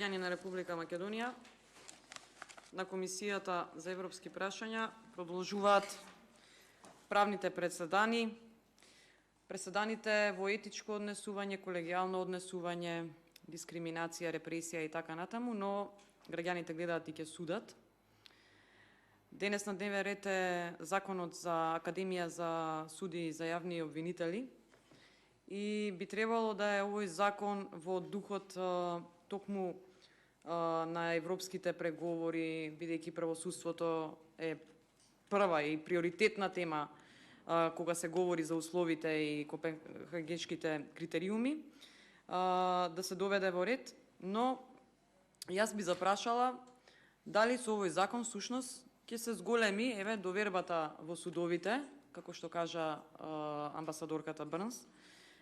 На Република Македонија на Комисијата за европски прашања продолжуваат правните преседаните во етичко однесување, колегијално однесување, дискриминација, репресија и така натаму, но граѓаните гледаат и ќе судат. Денес на дневен ред е Законот за Академија за суди и за јавни обвинители и би требало да е овој закон во духот токму на европските преговори, бидејќи правосудството е прва и приоритетна тема кога се говори за условите и копенхагенските критериуми, да се доведе во ред, но јас би запрашала дали со овој закон всушност ќе се зголеми довербата во судовите, како што кажа амбасадорката Брнс,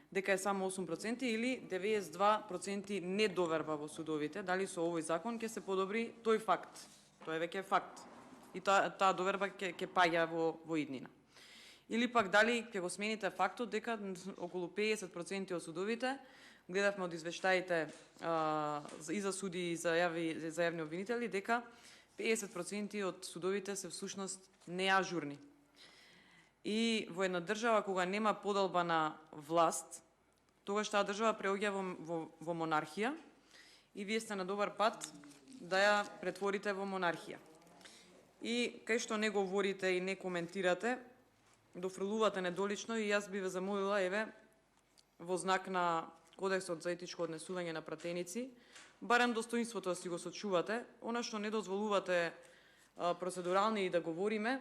дека е само 8% или 92% недоверба во судовите, дали со овој закон ќе се подобри тој факт. Тоа е веќе факт. И таа доверба ќе паѓа во иднина. Или пак дали ќе го смените фактот дека околу 50% од судовите, гледавме од извештаите и за суди и за јавни обвинители, дека 50% од судовите се всушност неажурни. И во една држава кога нема поделба на власт, тогаш таа држава преоѓа во монархија и вие сте на добар пат да ја претворите во монархија. И кај што не говорите и не коментирате, дофрлувате недолично и јас би ве замолила, во знак на Кодексот за етичко однесување на пратеници, барем достоинството да си го сочувате, она што не дозволувате процедурални и да говориме,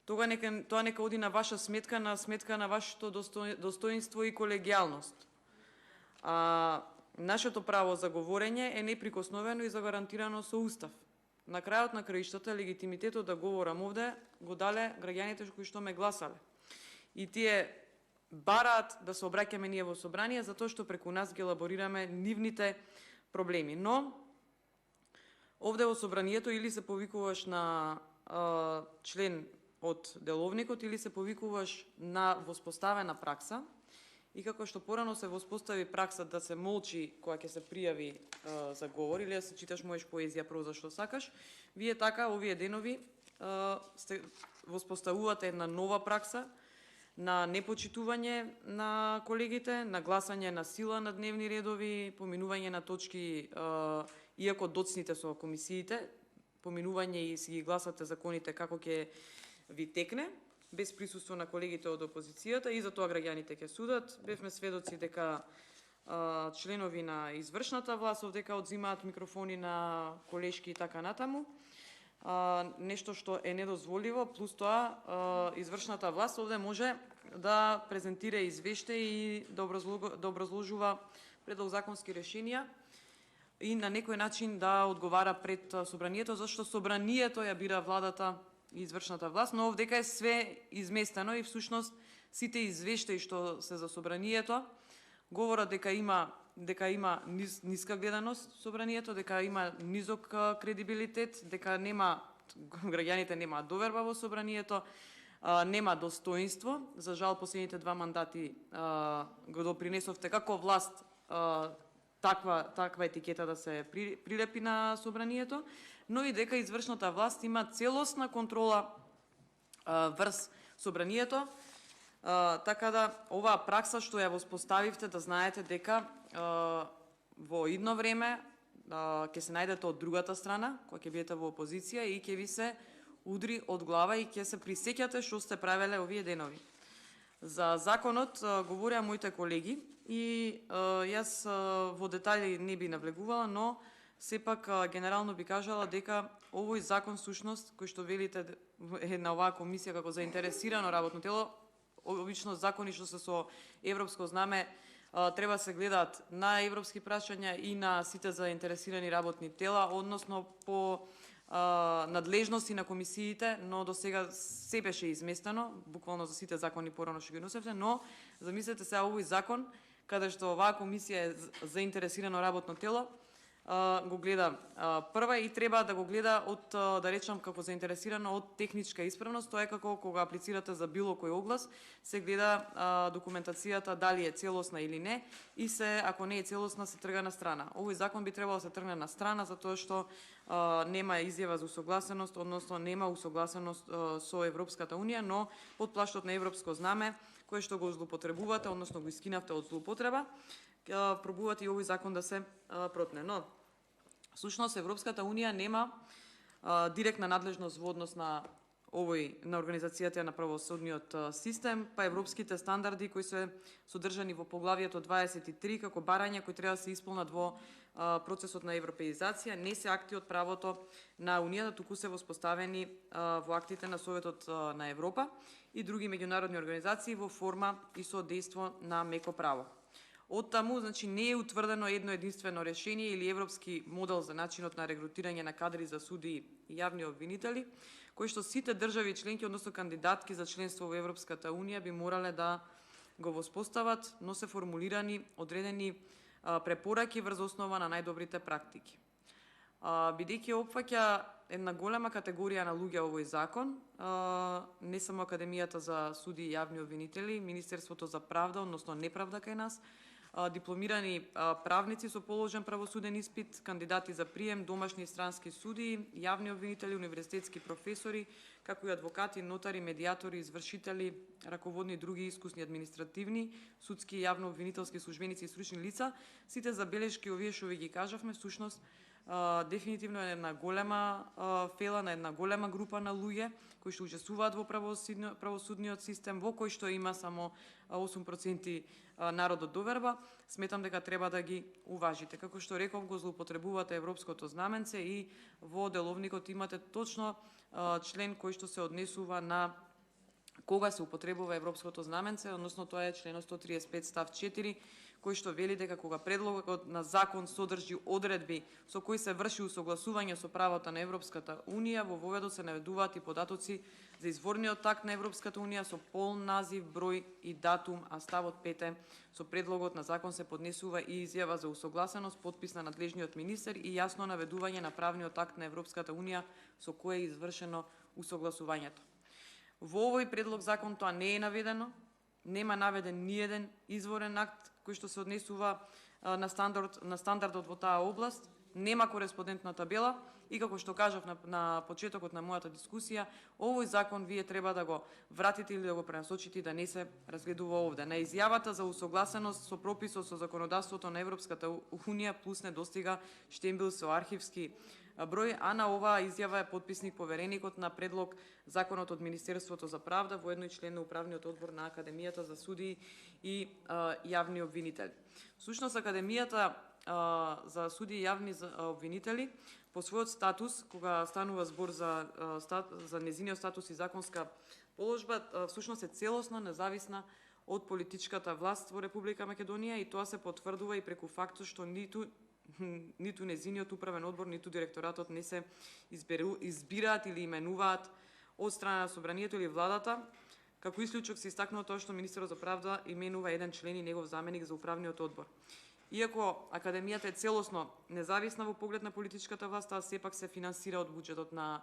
тоа нека оди на ваша сметка, на сметка на вашето достоинство и колегијалност. Нашето право за говорење е неприкосновено и загарантирано со Устав. На крајот на краиштата, легитимитетот да говорам овде го дале граѓаните кои што ме гласале. И тие бараат да се обраќаме ние во собрание, затоа што преку нас ги елаборираме нивните проблеми. Но, овде во собранието или се повикуваш на член од деловникот или се повикуваш на воспоставена пракса и како што порано се воспостави пракса да се молчи кога ќе се пријави за говор или да се читаш можеш поезија, проза што сакаш, вие така овие денови воспоставувате една нова пракса на непочитување на колегите, на гласање на сила на дневни редови, поминување на точки, иако доцните со комисиите, поминување и си ги гласате законите како ќе ви текне, без присуство на колегите од опозицијата, и за тоа граѓаните ќе судат. Бевме сведоци дека членови на извршната власт овдека одзимаат микрофони на колешки и така натаму. Нешто што е недозволиво, плюс тоа извршната власт овде може да презентира извештај и да образложува предлог законски решенија и на некој начин да одговара пред собранието, зашто собранието ја бира владата и извршната власт, но овдека е све изместено и всушност сите извештаи што се за собранието говорат дека има ниска гледаност собранието, дека има низок кредибилитет, дека граѓаните немаат доверба во собранието, нема достоинство. За жал последните 2 мандати го допринесовте како власт таква етикета да се прилепи на собранието, но и дека извршната власт има целосна контрола врз собранието, така да оваа пракса што ја воспоставивте, да знаете дека во идно време ќе се најдете од другата страна, кога ќе бидете во опозиција и ќе ви се удри од глава и ќе се присеќате што сте правеле овие денови. За законот говореа моите колеги и јас во детали не би навлегувала, но сепак генерално би кажала дека овој закон всушност, кој што велите е на оваа комисија како заинтересирано работно тело, обично закони што се со европско знаме треба се гледаат на европски прашања и на сите заинтересирани работни тела, односно по надлежности на комисиите, но до сега се беше изместено, буквално за сите закони порано што ги носевте, но замислете се овој закон, каде што оваа комисија е заинтересирано работно тело, го гледа прва и треба да го гледа од, да речам, како заинтересирано од техничка исправност. Тоа е како кога аплицирате за било кој оглас, се гледа документацијата дали е целосна или не и ако не е целосна, се трга на страна. Овој закон би требало да се тргне на страна затоа што нема изјава за усогласеност, односно нема усогласеност со Европската унија, но под плаштот на европско знаме, кое што го злоупотребувате, односно го искинавте од злоупотреба, пробувате и овој закон да се протне. Но, всушност, Европската унија нема директна надлежност во однос на организацијата на правосудниот систем, па европските стандарди кои се содржани во поглавието 23 како барања кои треба да се исполнат во процесот на европеизација, не се акти од правото на Унијата, туку се воспоставени во актите на Советот на Европа и други меѓународни организации во форма и со дејство на меко право. Од таму, значи, не е утврдено едно единствено решение или европски модел за начинот на регрутирање на кадри за суди и јавни обвинители, кои што сите држави членки, односно кандидатки за членство во Европската унија, би морале да го воспостават, но се формулирани одредени препораки врз основа на најдобрите практики. Бидејќи опфаќа една голема категорија на луѓе овој закон, не само Академијата за суди и јавни обвинители, Министерството за правда, односно неправда кај нас, дипломирани правници со положен правосуден испит, кандидати за прием, домашни и странски суди, јавни обвинители, универзитетски професори, како и адвокати, нотари, медијатори, извршители, раководни други искусни административни, судски и јавно-обвинителски службеници и стручни лица, сите забелешки овие што ви ги кажавме, всушност дефинитивно е една голема фела на една голема група на луѓе кои што учествуваат во правосудниот систем, во кој што има само 8% народ од доверба. Сметам дека треба да ги уважите. Како што реков, го злоупотребувате европското знаменце и во деловникот имате точно член кој што се однесува на кога се употребува европското знаменце, односно тоа е член 135 став 4, кој што вели дека кога предлогот на закон содржи одредби со кои се врши усогласување со правото на Европската унија, во воведот се наведуваат и податоци за изворниот акт на Европската унија со пол назив, број и датум, а ставот 5 со предлогот на закон се поднесува и изјава за усогласеност, подпис на надлежниот министер и јасно наведување на правниот акт на Европската унија со кој е извршено усогласувањето. Во овој предлог закон тоа не е наведено, нема наведен ниеден изворен акт кој што се однесува на стандардот во таа област, нема кореспондентна табела и како што кажав на почетокот на мојата дискусија, овој закон вие треба да го вратите или да го пренасочите и да не се разгледува овде. На изјавата за усогласеност со прописот со законодавството на Европската унија плюс не достига штембил со архивски број, а на оваа изјава е подписник повереникот на предлог законот од Министерството за правда, воедно и член на управниот одбор на Академијата за суди и јавни обвинители. Всушност Академијата за суди и јавни обвинители по својот статус, кога станува збор за незиниот статус и законска положба, всушност е целосно независна од политичката власт во Република Македонија и тоа се потврдува и преку фактот што ниту незиниот управен одбор, ниту директоратот не се избираат или именуваат од страна на собранието или владата. Како исклучок се истакнува тоа што министерот за правда именува еден член и негов заменик за управниот одбор. Иако Академијата е целосно независна во поглед на политичката власт, таа сепак се финансира од буџетот на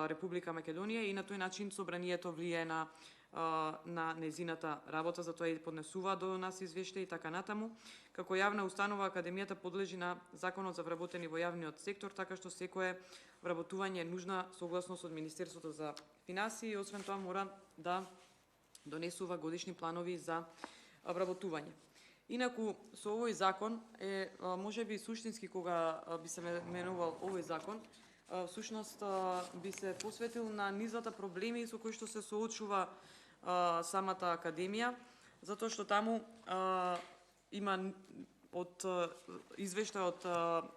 Република Македонија и на тој начин собранието влијае на незината работа, затоа и поднесува до нас извештаи и така натаму. Како јавна установа, Академијата подлежи на законот за вработени во јавниот сектор, така што секое вработување е нужна согласност од Министерството за финансии и освен тоа мора да донесува годишни планови за вработување. Инаку, со овој закон е можеби суштински кога би се менувал овој закон, всушност би се посветил на низата проблеми со кои што се соочува самата Академија, затоа што таму има од извештајот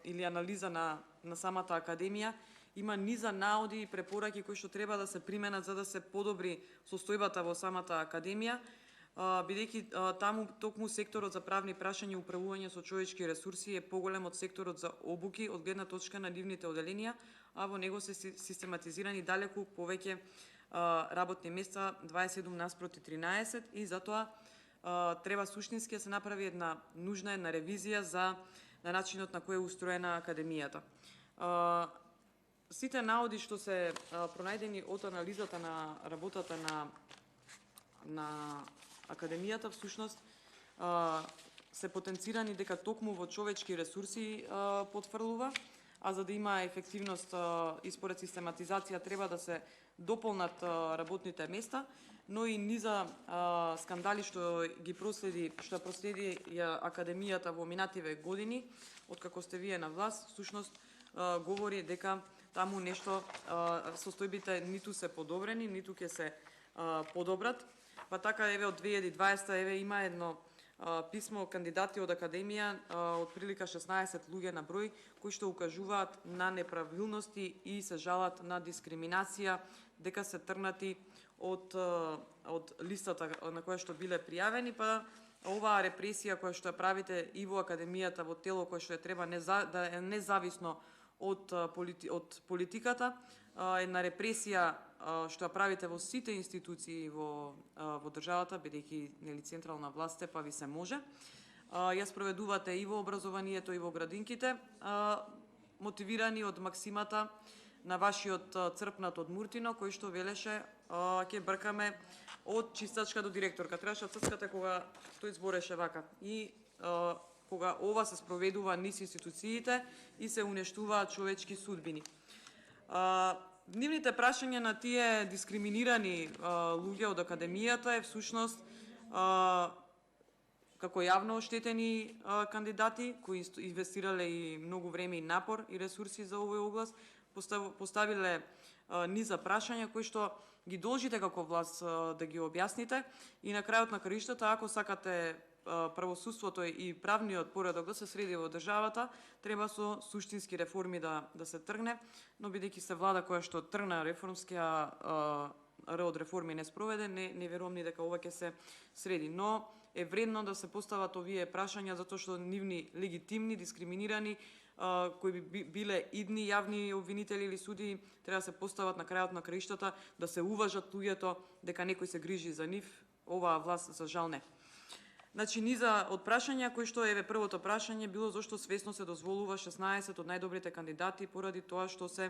или анализа на самата Академија, има низа наоди и препораки кои што треба да се применат за да се подобри состојбата во самата Академија, бидејќи таму токму секторот за правни прашања и управување со човечки ресурси е поголем од секторот за обуки од гледна точка на нивните оделенија, а во него се систематизирани далеку повеќе работни места, 27 наспроти 13, и затоа треба суштински да се направи една ревизија за на начинот на кој е устроена академијата. Сите наоди што се пронајдени од анализата на работата на академијата всушност се потенцирани дека токму во човечки ресурси потврлува, а за да има ефективност и според систематизација треба да се дополнат работните места, но и низа скандали што проследи академијата во минативе години, откако сте вие на власт, всушност говори дека таму нешто состојбите ниту се подобрени, ниту ќе се подобрат. Па така еве од 2020 има едно писмо кандидати од академија од прилика 16 луѓе на број кои што укажуваат на неправилности и се жалат на дискриминација, дека се тргнати од листата на која што биле пријавени, па оваа репресија која што ја правите и во академијата, во тело кое што треба да е независно од политиката, една репресија што ја правите во сите институции во државата, бидејќи нели централна власт е, па ви се може. Ја спроведувате и во образованието и во градинките, мотивирани од максимата на вашиот црпнат од Муртино, кој што велеше ќе бркаме од чистачка до директорка. Требаше да ццкате кога тој збореше вака. И кога ова се спроведува низ институциите и се уништуваат човечки судбини. Нивните прашања на тие дискриминирани луѓе од академијата е всушност како јавно оштетени кандидати кои инвестирале и многу време и напор и ресурси за овој оглас, поставиле низа прашања кои што ги должите како власт да ги објасните и на крајот на краиштата, ако сакате правосудството и правниот поредок да се среди во државата, треба со суштински реформи да се тргне, но бидејќи се влада која што тргна реформскија од реформи не спроведе, не верувам ни дека ова ќе се среди. Но е вредно да се постават овие прашања затоа што нивни легитимни, дискриминирани, кои би биле идни јавни обвинители или суди, треба да се постават на крајот на краиштата, да се уважат луѓето, дека некој се грижи за нив, оваа власт за жал не. Значи, низа од прашања, кои што еве првото прашање било зошто свесно се дозволува 16 од најдобрите кандидати поради тоа што се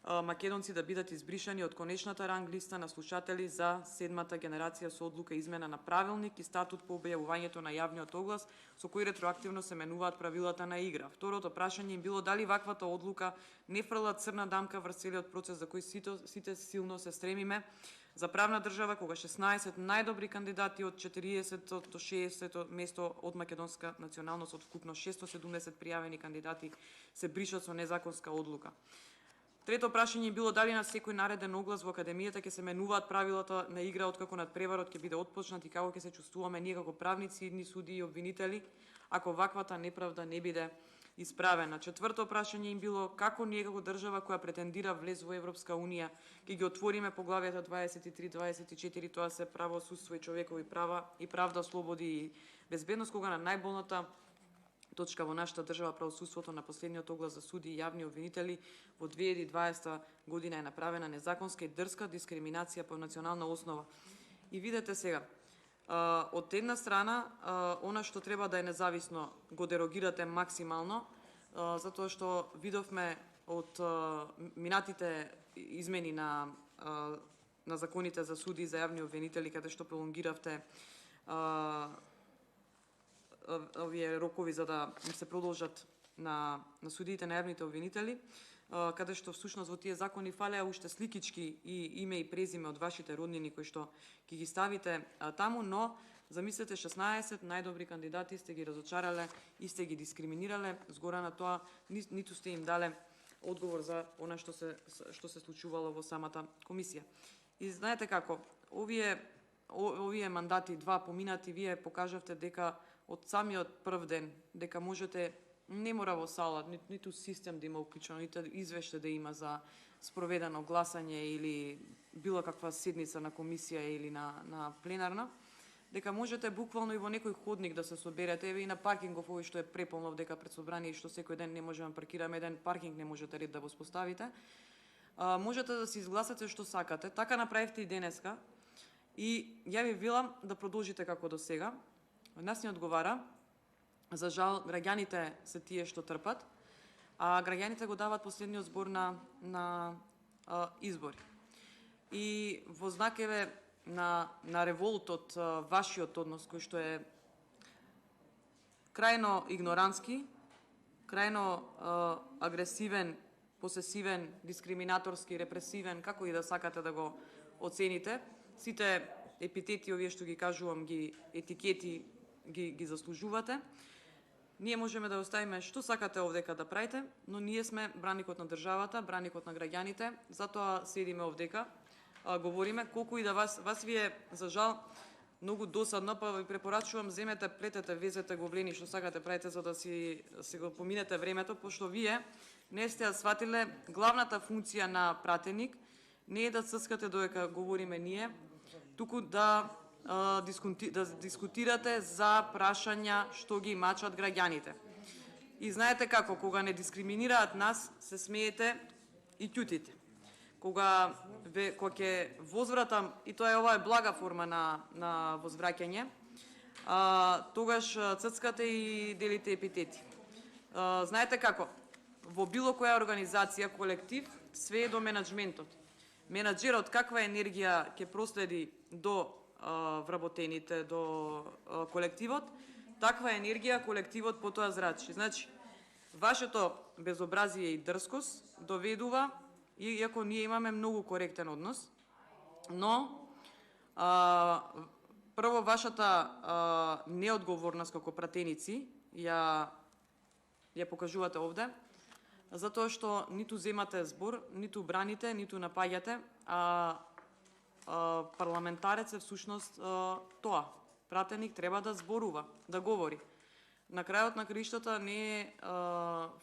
македонци да бидат избришани од конечната ранг листа на слушатели за 7-та генерација со одлука измена на правилник и статут по објавувањето на јавниот оглас со кој ретроактивно се менуваат правилата на игра. Второто прашање им било дали ваквата одлука не фрла црна дамка врз целиот процес за кој сите силно се стремиме за правна држава, кога 16 најдобри кандидати од 40 до 60 место од македонска националност од вкупно 670 пријавени кандидати се бришат со незаконска одлука. Трето прашање било дали на секој нареден оглас во академијата ќе се менуваат правилата на игра откако надпреварот ќе биде отпочнат и како ќе се чувствуваме ние како правници, идни судии и обвинители, ако ваквата неправда не биде исправена. Четврто прашање им било како ние како држава која претендира влез во Европска унија ќе ги отвориме поглавјата 23-24, тоа се правосудство и човекови права и правда, слободи и безбедност, кога на најболната точка во нашата држава правосудството на последниот оглас за суди и јавни обвинители во 2020 година е направена незаконска и дрска дискриминација по национална основа. И видете сега, од една страна, она што треба да е независно го дерогирате максимално, затоа што видовме од минатите измени на законите за суди и за јавни обвинители, каде што пролонгиравте овие рокови за да им се продолжат на судиите, на јавните обвинители, каде што всушност во тие закони фалеа уште сликички и име и презиме од вашите роднини кои што ќе ги ставите таму, но замислете 16 најдобри кандидати сте ги разочарале и сте ги дискриминирале, згора на тоа ниту сте им дале одговор за она што се случувало во самата комисија. И знаете како, овие мандати два поминати, вие покажавте дека од самиот прв ден дека можете, не мора во сала, ниту систем да има уклучено, ниту извеште да има за спроведено гласање или било каква седница на комисија или на пленарна, дека можете буквално и во некој ходник да се соберете, еве и на паркингов овој што е преполнов дека пред собрание и што секој ден не можеме да паркираме, еден паркинг не можете ред да го споставите. Можете да се изгласате што сакате. Така направивте и денеска. И ја ви велам да продолжите како до сега. Нас не одговара За жал, граѓаните се тие што трпат, а граѓаните го дават последниот збор на избори. И во знак на револтот, вашиот однос, кој што е крајно игнорантски, крајно агресивен, посесивен, дискриминаторски, репресивен, како и да сакате да го оцените, сите епитети овие што ги кажувам, ги етикети ги заслужувате. Ние можеме да оставиме што сакате овдека да правите, но ние сме браникот на државата, браникот на граѓаните, затоа седиме овдека, говориме, колку и да вас ви е, за жал, многу досадно, па ви препорачувам, земете, плетете, везете го влени, што сакате правите, за да си го поминете времето, пошто вие не сте ја сватиле главната функција на пратеник, не е да цскате додека говориме ние, туку да дискутирате за прашања што ги мачат граѓаните. И знаете како, кога не дискриминираат нас, се смеете и ќутите. Кога ќе возвратам, и тоа ова е блага форма на возвраќање, тогаш ццкате и делите епитети. Знаете како, во било која организација, колектив, све е до менаџментот. Менаџерот каква енергија ќе проследи до вработените, до колективот, таква енергија колективот потоа зрачи. Значи, вашето безобразие и дрскост доведува, иако ние имаме многу коректен однос, но прво вашата неодговорност како пратеници ја покажувате овде, затоа што ниту земате збор, ниту браните, ниту напаѓате, парламентарец е всушност тоа. Пратеник треба да зборува, да говори. На крајот на краиштата не е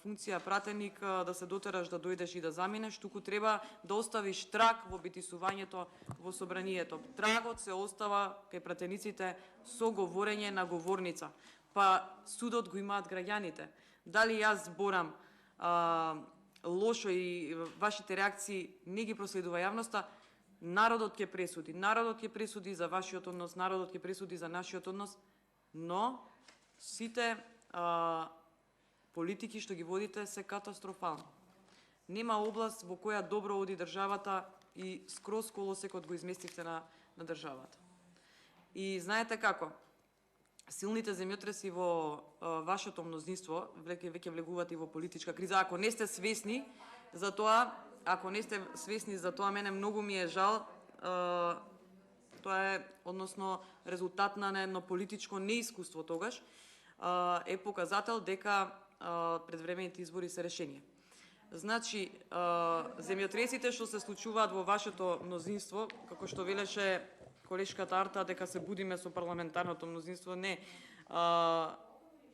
функција пратеник да се дотераш да дојдеш и да заминеш, туку треба да оставиш траг во битисувањето во собранието. Трагот се остава кај пратениците со говорење на говорница. Па судот го имаат граѓаните. Дали јас зборам лошо и вашите реакции не ги проследува јавноста, народот ќе пресуди. Народот ќе пресуди за вашиот однос, народот ќе пресуди за нашиот однос, но сите политики што ги водите се катастрофални. Нема област во која добро оди државата и скроз колосекот го изместивте на државата. И знаете како, силните земјотреси во вашето мнозинство веќе влегуваат и во политичка криза. Ако не сте свесни за тоа, мене многу ми е жал, тоа е, односно, резултат на едно политичко неискуство тогаш, е показател дека предвремените избори се решение. Значи, земјотресите што се случуваат во вашето мнозинство, како што велеше колешката Арта, дека се будиме со парламентарното мнозинство, не.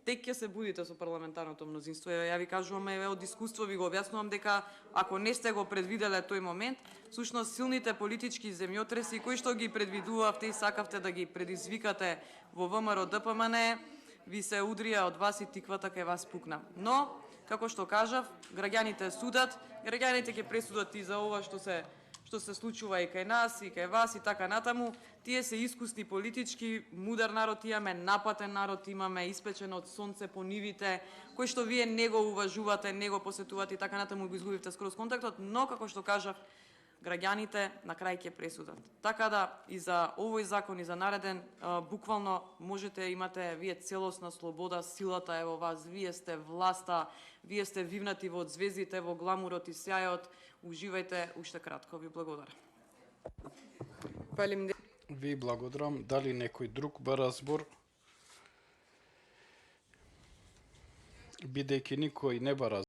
Тек ќе се будите со парламентарното мнозинство. Ја ви кажувам, од искуство ви го објаснувам дека ако не сте го предвиделе тој момент, всушност силните политички земјотреси кои што ги предвидувавте и сакавте да ги предизвикате во ВМРО ДПМН, ви се удрија од вас и тиквата кај вас пукна. Но, како што кажав, граѓаните судат, граѓаните ќе пресудат и за ова што се случува и кај нас, и кај вас, и така натаму. Тие се искусни политички, мудар народ имаме, напатен народ имаме, испечен од сонце по нивите, кој што вие не го уважувате, не го посетувате и така натаму го изгубивте скроз контактот, но, како што кажав, граѓаните на крај ќе пресудат. Така да и за овој закон и за нареден, буквално можете имате вие целосна слобода, силата е во вас, вие сте власта, вие сте вивнати во звездите, во гламурот и сјајот. Уживајте уште кратко. Ви благодарам. Ви благодарам. Дали некој друг бара збор? Бидејќи никој не бара